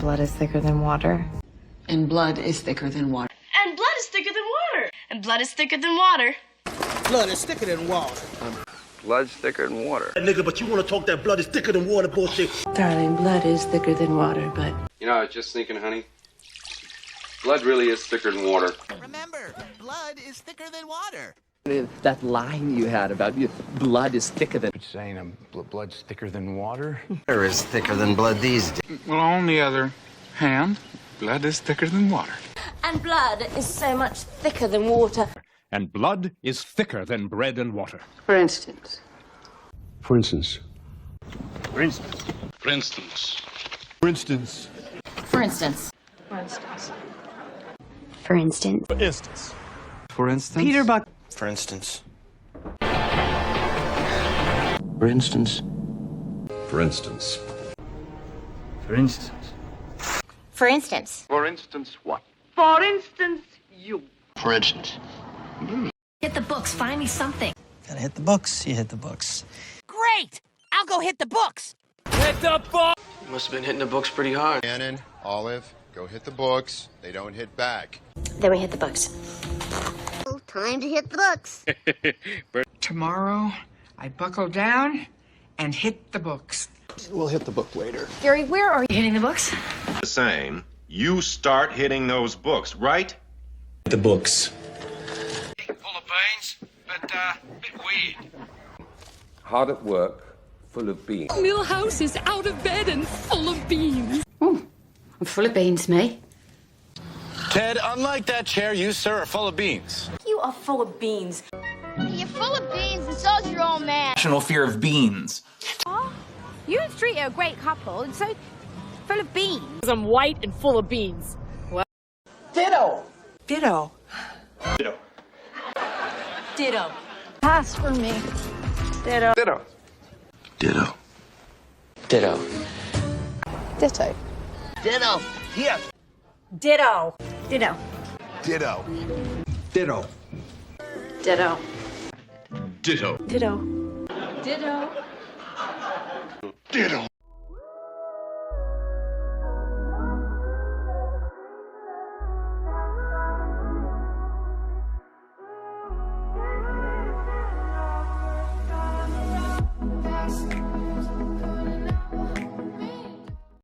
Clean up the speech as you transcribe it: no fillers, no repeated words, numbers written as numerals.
blood is thicker than water. And blood is thicker than water. And blood is thicker than water. And blood is thicker than water. Blood is thicker than water. Blood's thicker than water. Nigga, but you want to talk that blood is thicker than water bullshit. Darling, blood is thicker than water, but... You know, I was just thinking, honey, blood really is thicker than water. Remember, blood is thicker than water. That line you had about blood is thicker than... Saying blood's thicker than water? Water is thicker than blood these days. Well, on the other hand, blood is thicker than water. And blood is so much thicker than water. And blood is thicker than bread and water. For instance. For instance. For instance. For instance. For instance. For instance. For instance. For instance. For instance? Peter Buck. For instance. For instance. For instance. For instance. For instance. For instance, what? For instance, you. For instance. Hit the books. Find me something. Gotta hit the books, you hit the books. Great! I'll go hit the books. You must have been hitting the books pretty hard. Shannon, Olive, go hit the books. They don't hit back. Then we hit the books. Time to hit the books. Tomorrow, I buckle down and hit the books. We'll hit the book later. Gary, where are you hitting the books? The same. You start hitting those books, right? The books. Full of beans, but a bit weird. Hard at work, full of beans. Millhouse is out of bed and full of beans. I'm full of beans, me. Ted, unlike that chair, you, sir, are full of beans. You are full of beans. You're full of beans and so's your old man. National fear of beans. You and Street are a great couple, and so full of beans. I'm white and full of beans. Ditto. Ditto. Ditto. Pass for me. Ditto. Ditto. Ditto. Ditto. Ditto. Here. Ditto. Ditto. Ditto. Ditto. Ditto. Ditto. Ditto. Ditto. Ditto.